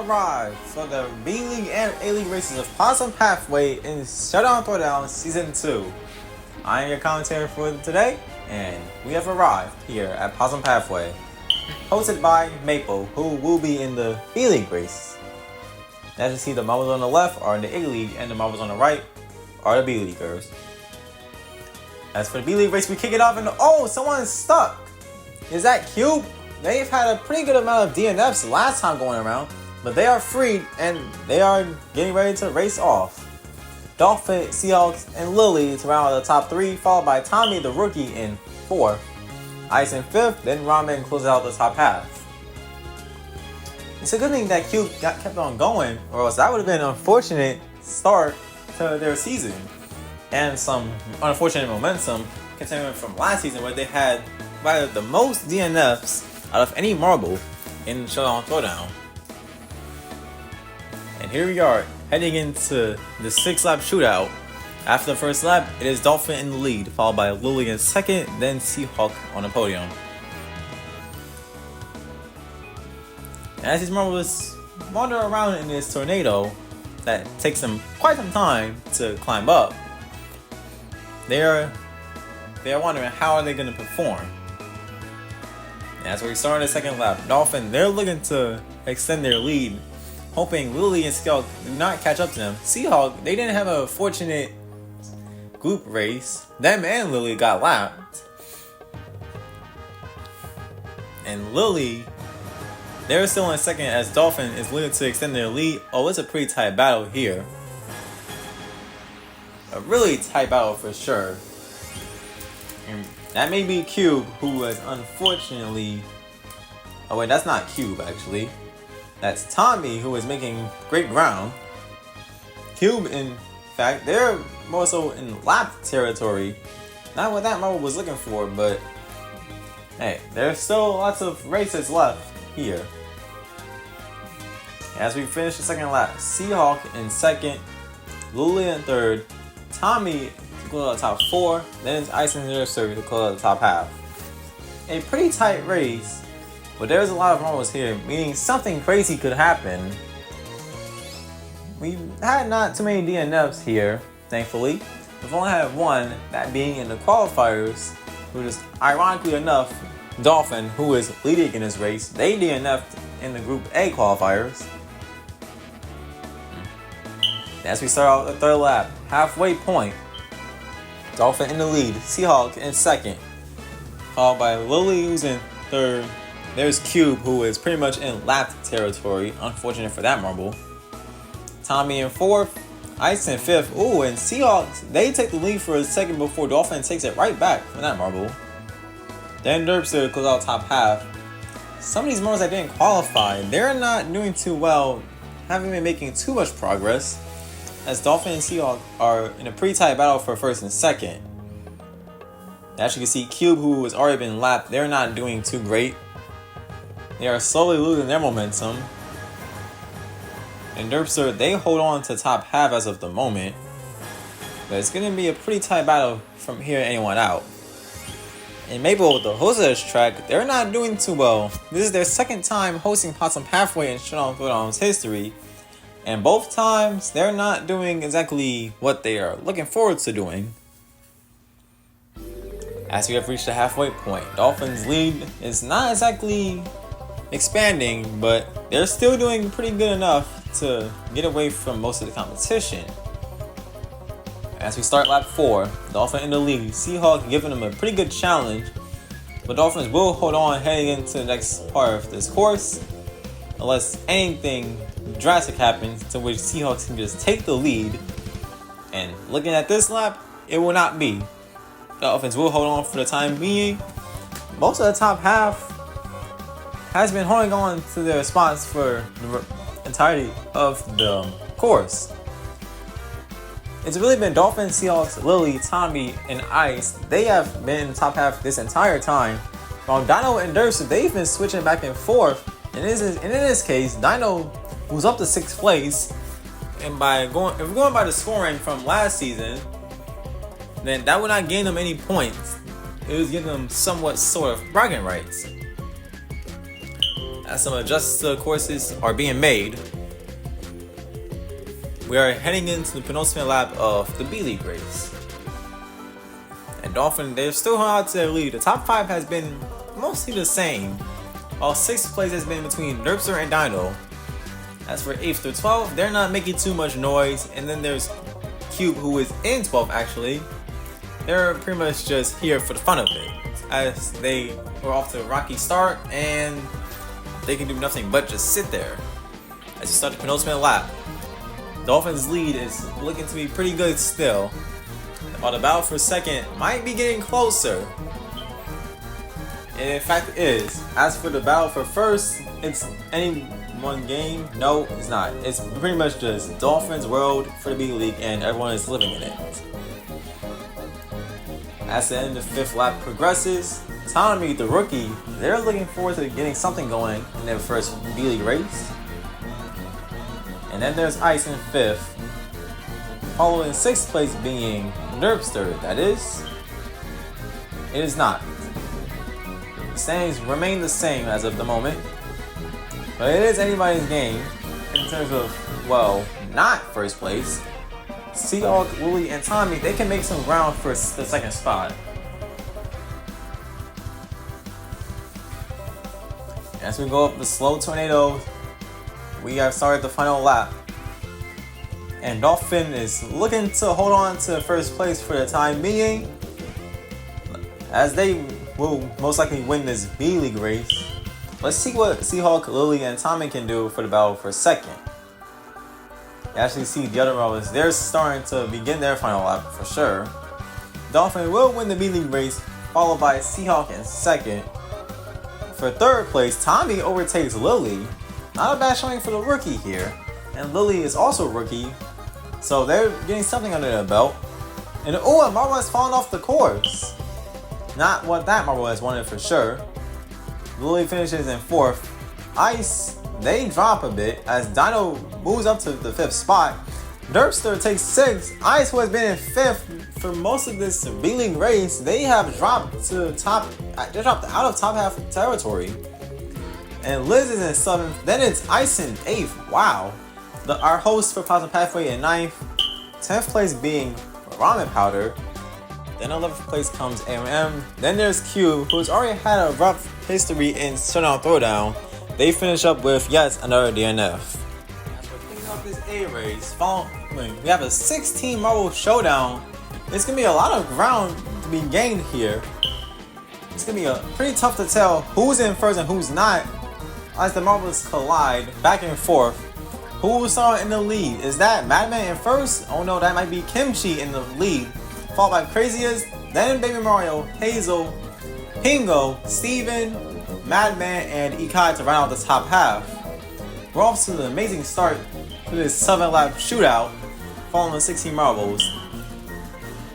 arrived for the B-League and A-League races of Possum Pathway in Showdown Throwdown Season 2. I am your commentator for today, and we have arrived here at Possum Pathway, hosted by Maple, who will be in the B-League race. As you see, the marbles on the left are in the A-League, and the marbles on the right are the B-Leaguers. As for the B-League race, we kick it off, and oh, someone's stuck! Is that Cube? They've had a pretty good amount of DNFs last time going around, but they are freed and they are getting ready to race off. Dolphin, Seahawks, and Lily to round out the top 3, followed by Tommy the rookie in 4th, Ice in 5th, then Ramen closes out the top half. It's a good thing that Cube kept on going, or else that would have been an unfortunate start to their season. And some unfortunate momentum continuing from last season where they had by the most DNFs out of any marble in Showdown Throwdown. And here we are heading into the 6-lap shootout. After the first lap, it is Dolphin in the lead, followed by Lily in 2nd, then Seahawk on the podium. And as these marbles wander around in this tornado that takes them quite some time to climb up, they are wondering how are they going to perform. As we start the second lap, Dolphin, they're looking to extend their lead, hoping Lily and Seahawk do not catch up to them. Seahawk, they didn't have a fortunate group race. Them and Lily got lapped. And Lily, they're still in 2nd as Dolphin is looking to extend their lead. Oh, it's a pretty tight battle here. A really tight battle for sure. And that may be Cube, who was unfortunately... Oh wait, that's not Cube actually. That's Tommy, who is making great ground. Cube, in fact, they're more so in lap territory. Not what that marble was looking for, but... Hey, there's still lots of races left here. As we finish the second lap, Seahawk in 2nd, Lily in 3rd, Tommy to close out the top 4, then it's Ice and Nursery to close out the top half. A pretty tight race, but there's a lot of marbles here, meaning something crazy could happen. We've had not too many DNFs here, thankfully. We've only had one, that being in the qualifiers, who is ironically enough, Dolphin, who is leading in this race. They DNF'd in the Group A qualifiers. As we start out the third lap, halfway point, Dolphin in the lead, Seahawk in 2nd, followed by Lily who's in 3rd. There's Cube, who is pretty much in lap territory, unfortunate for that marble. Tommy in 4th, Ice in 5th. Ooh, and Seahawks, they take the lead for a second before Dolphin takes it right back from that marble. Then Derpster close out top half. Some of these marbles that didn't qualify, they're not doing too well, haven't been making too much progress, as Dolphin and Seahawk are in a pretty tight battle for 1st and 2nd. As you can see, Cube, who has already been lapped, they're not doing too great. They are slowly losing their momentum. And Derpster, they hold on to top half as of the moment. But it's going to be a pretty tight battle from here anyone out. And Maple, with the host of this track, they're not doing too well. This is their 2nd time hosting Possum Pathway in Showdown Throwdown's history. And both times, they're not doing exactly what they are looking forward to doing. As we have reached the halfway point, Dolphins' lead is not exactly expanding, but they're still doing pretty good enough to get away from most of the competition. As we start lap 4, Dolphin in the lead, Seahawk giving them a pretty good challenge, but Dolphins will hold on heading into the next part of this course, unless anything drastic happens to which Seahawks can just take the lead. And looking at this lap, it will not be. Dolphins will hold on for the time being. Most of the top half has been holding on to their spots for the entirety of the course. It's really been Dolphins, Seahawks, Lily, Tommy, and Ice. They have been in the top half this entire time. While Dino and Durst, they've been switching back and forth. And in this case, Dino was up to 6th place. And if we're going by the scoring from last season, then that would not gain them any points. It was giving them somewhat sort of bragging rights. As some adjustments to the courses are being made, We are heading into the penultimate lap of the B-League race. And Dolphin, they're still hard to lead. The top 5 has been mostly the same, while 6th place has been between Nerpster and Dino. As for 8th through 12th, they're not making too much noise. And then there's Cube, who is in 12th actually. They're pretty much just here for the fun of it, as they were off to a rocky start and they can do nothing but just sit there. As you start the penultimate lap, Dolphins' lead is looking to be pretty good still, while the battle for second might be getting closer. And in fact it is. As for the battle for first, it's any one game. No, it's not. It's pretty much just Dolphins World for the B-League and everyone is living in it. As the end of the 5th lap progresses, Tommy, the rookie, they're looking forward to getting something going in their first B-League race. And then there's Ice in 5th, following 6th place being Nerpster, that is. It is not. The standings remain the same as of the moment, but it is anybody's game in terms of, well, not first place. Seahawk, Wooly, and Tommy, they can make some ground for the second spot. As we go up the slow tornado, we have started the final lap. And Dolphin is looking to hold on to first place for the time being, as they will most likely win this B-League race. Let's see what Seahawk, Lily, and Tommy can do for the battle for second. You actually see the other rollers, they're starting to begin their final lap for sure. Dolphin will win the B-League race, followed by Seahawk in second. For third place, Tommy overtakes Lily. Not a bad showing for the rookie here. And Lily is also a rookie, so they're getting something under their belt. And a marble has fallen off the course. Not what that marble has wanted for sure. Lily finishes in 4th. Ice, they drop a bit as Dino moves up to the 5th spot. Nerpster takes 6th. Ice, who has been in 5th for most of this B-League race, they have dropped to top. They dropped out of top half territory. And Liz is in 7th. Then it's Ice in 8th. Wow. Our host for Possum Pathway in 9th. 10th place being Ramen Powder. Then 11th place comes M&M. Then there's Q, who's already had a rough history in Showdown, Throwdown. They finish up with yet another DNF. As we're kicking off this A race, we have a 16 marble showdown. It's gonna be a lot of ground to be gained here. It's gonna be pretty tough to tell who's in first and who's not, as the marbles collide back and forth. Who saw in the lead? Is that Madman in first? Oh no, that might be Kimchi in the lead, followed by Craziest, then Baby Mario, Hazel, Pingo, Steven, Madman, and Ikai to round out the top half. We're off to an amazing start to this 7-lap shootout, following the 16 marbles.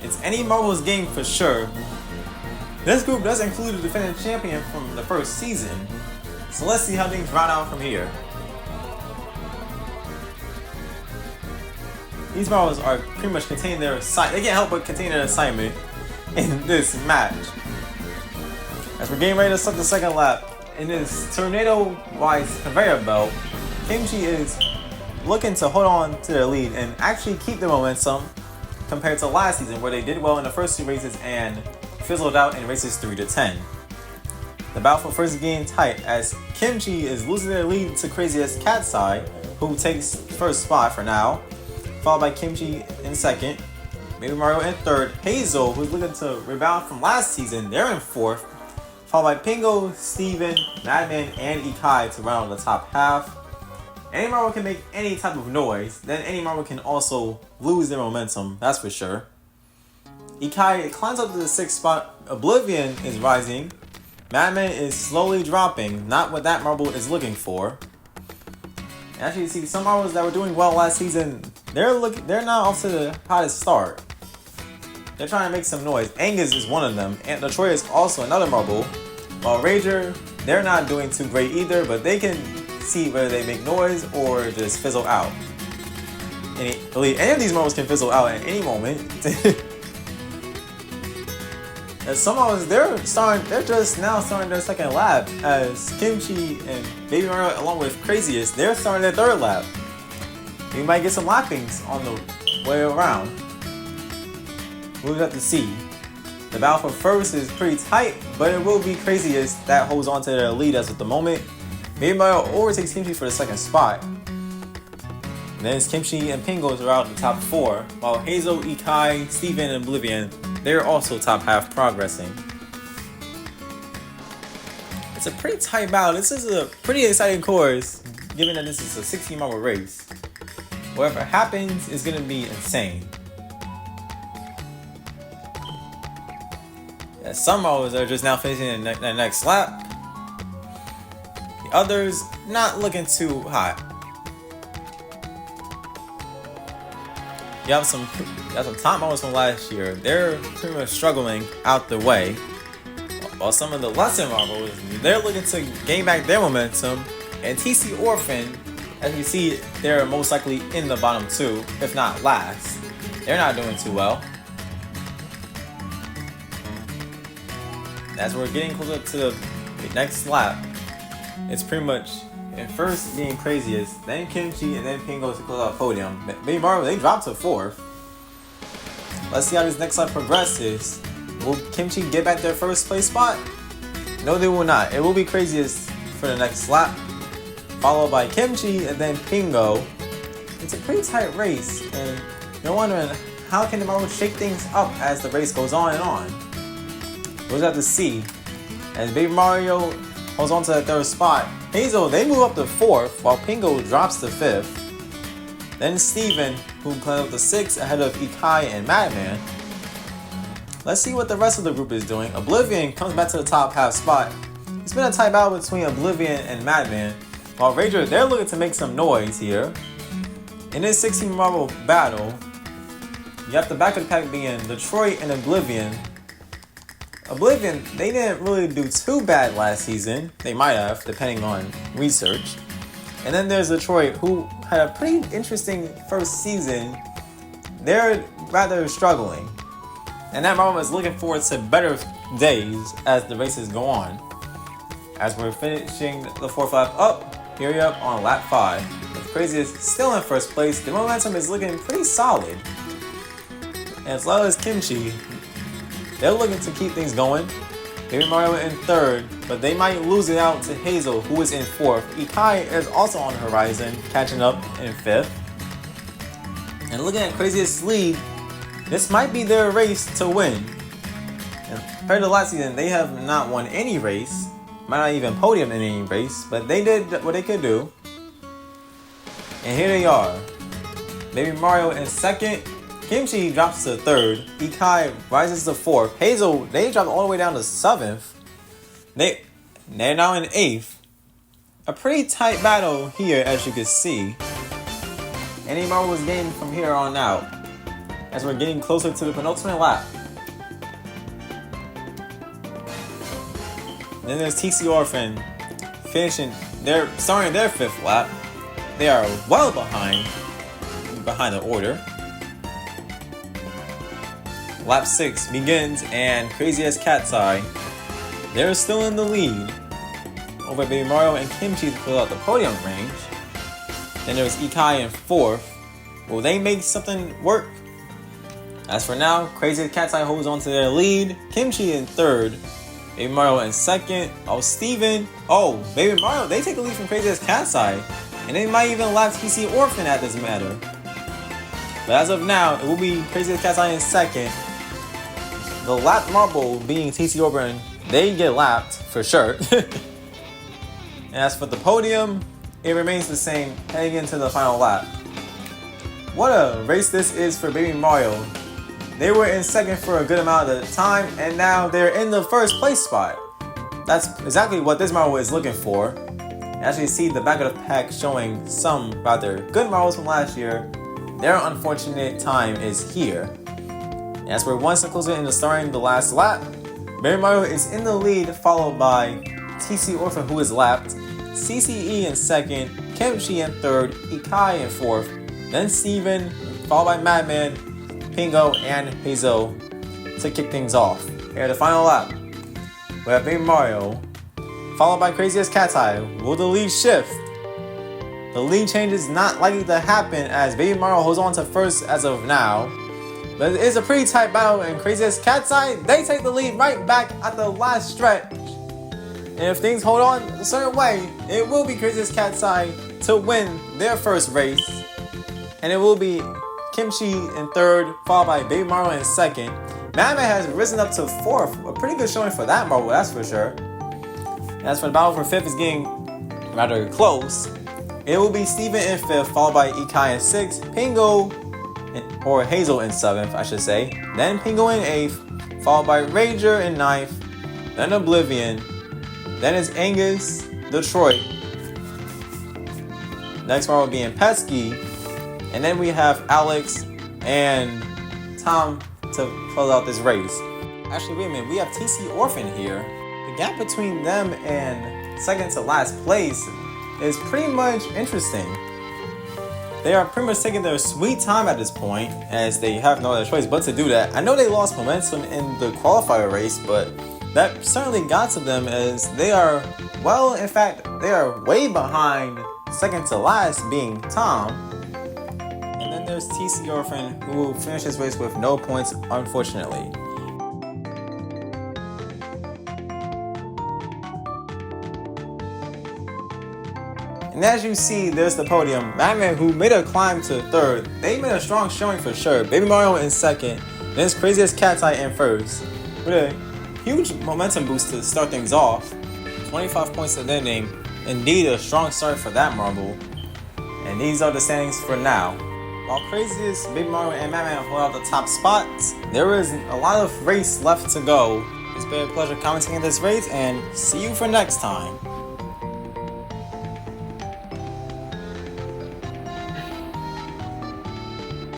It's any marbles game for sure. This group does include the defending champion from the first season, so let's see how things round out from here. These marbles are pretty much containing their assignment. They can't help but contain their assignment in this match. As we're getting ready to start the second lap, in this tornado-wise conveyor belt, Kimchi is looking to hold on to their lead and actually keep the momentum compared to last season, where they did well in the first 2 races and fizzled out in races 3 to 10. The battle for first is getting tight as Kimchi is losing their lead to Craziest Cat's Eye, who takes first spot for now, followed by Kimchi in second, Baby Mario in third, Hazel, who's looking to rebound from last season, they're in 4th, followed by Pingo, Steven, Madman, and Ikai to round out the top half. Any marble can make any type of noise, then any marble can also lose their momentum, that's for sure. Ikai climbs up to the 6th spot, Oblivion is rising, Madman is slowly dropping, not what that marble is looking for. And actually, you see some marbles that were doing well last season, they're not off to the hottest start. They're trying to make some noise. Angus is one of them, and Detroit is also another marble. While Rager, they're not doing too great either, but they can see whether they make noise or just fizzle out. Any of these marbles can fizzle out at any moment. And some marbles, they're just now starting their second lap, as Kimchi and Baby Mario, along with Craziest, they're starting their third lap. We might get some lappings on the way around. We'll have to see. The battle for first is pretty tight, but it will be crazy as that holds on to their lead as of the moment. Baby Mario overtakes Kimchi for the second spot. And then it's Kimchi and Pingos are out in the top 4, while Hazel, Ikai, Steven, and Oblivion, they're also top half progressing. It's a pretty tight battle. This is a pretty exciting course, given that this is a 16 marble race. Whatever happens is going to be insane. Yeah, some marbles are just now finishing the next lap. The others not looking too hot. You have some top marbles from last year. They're pretty much struggling out the way. While some of the lesser marbles, they're looking to gain back their momentum. And TC Orphan, as you see, they're most likely in the bottom 2, if not last. They're not doing too well. As we're getting closer to the next lap, it's pretty much at first being craziest, then Kimchi, and then Pingo to close out the podium. Baby Mario, they dropped to 4th. Let's see how this next lap progresses. Will Kimchi get back their first place spot? No, they will not. It will be craziest for the next lap, followed by Kimchi and then Pingo. It's a pretty tight race, and you're wondering how can the Mario shake things up as the race goes on and on. We'll have to see. As Baby Mario holds on to the 3rd spot, Hazel, they move up to 4th, while Pingo drops to 5th. Then Steven, who climbs up to 6th ahead of Ikai and Madman. Let's see what the rest of the group is doing. Oblivion comes back to the top half spot. It's been a tight battle between Oblivion and Madman, while Rager, they're looking to make some noise here. In this 16 marble battle, you have the back of the pack being Detroit and Oblivion. Oblivion, they didn't really do too bad last season. They might have, depending on research. And then there's Detroit, who had a pretty interesting first season. They're rather struggling. And that Marvel is looking forward to better days as the races go on. As we're finishing the 4th lap up, here we are on lap 5. With Craziest still in 1st place, the momentum is looking pretty solid. And as well as Kimchi, they're looking to keep things going. Baby Mario in 3rd, but they might lose it out to Hazel, who is in 4th. Ikai is also on the horizon, catching up in 5th. And looking at Craziest's lead, this might be their race to win. And compared to last season, they have not won any race. Might not even podium in any race, but they did what they could do. And here they are. Baby Mario in 2nd. Kimchi drops to 3rd. Ikai rises to 4th. Hazel, they dropped all the way down to 7th. They're now in 8th. A pretty tight battle here, as you can see. Any Mario was gained from here on out, as we're getting closer to the penultimate lap. Then there's TC Orphan starting their 5th lap. They are well behind the order. Lap 6 begins, and Crazy as Cat's Eye, they're still in the lead over Baby Mario and Kimchi to fill out the podium range. Then there's Ikai in 4th. Will they make something work? As for now, Crazy as Cat's Eye holds on to their lead. Kimchi in 3rd. Baby Mario in 2nd. Baby Mario, they take the lead from Crazy as Cat's Eye. And they might even lap TC Orphan at this matter. But as of now, it will be Crazy as Cat's Eye in 2nd. The lap marble being TC Orphan, they get lapped for sure. And as for the podium, it remains the same heading into the final lap. What a race this is for Baby Mario. They were in 2nd for a good amount of the time, and now they're in the 1st place spot. That's exactly what this Mario is looking for. As you see the back of the pack showing some rather good Marios from last year, their unfortunate time is here. As we're one step closer into starting the last lap, Baby Mario is in the lead, followed by TC Orphan, who is lapped, CCE in 2nd, Kimchi in 3rd, Ikai in 4th, then Steven, followed by Madman, Pingo, and Hazel to kick things off. Here, the final lap. We have Baby Mario, followed by Crazy as Cat's Eye. Will the lead shift? The lead change is not likely to happen as Baby Mario holds on to first as of now. But it is a pretty tight battle, and Craziest Cat's Eye, they take the lead right back at the last stretch. And if things hold on a certain way, it will be Craziest Cat's Eye to win their first race. And it will be Kimchi in third, followed by Baby Mario in second. Madman has risen up to fourth, a pretty good showing for that marble, that's for sure. As for the battle for fifth is getting rather close. It will be Steven in fifth, followed by Ikai in sixth, Pingo, or Hazel in seventh, I should say. Then Pingo in eighth, followed by Ranger in ninth, then Oblivion, then is Angus, Detroit. Next one will be in Pesky, and then we have Alex and Tom to close out this race. Actually, wait a minute, we have TC Orphan here. The gap between them and second to last place is pretty much interesting. They are pretty much taking their sweet time at this point, as they have no other choice but to do that. I know they lost momentum in the qualifier race, but that certainly got to them, as they are, well, in fact, they are way behind second to last, being Tom. And then there's TC Orphan, who will finish this race with no points, unfortunately. And as you see, there's the podium. Madman, who made a climb to third, they made a strong showing for sure. Baby Mario in second, then his Craziest Cat's Eye in first, with a huge momentum boost to start things off. 25 points to their name. Indeed, a strong start for that marble. And these are the standings for now. While Craziest, Baby Mario, and Madman hold out the top spots, there is a lot of race left to go. It's been a pleasure commenting on this race, and see you for next time.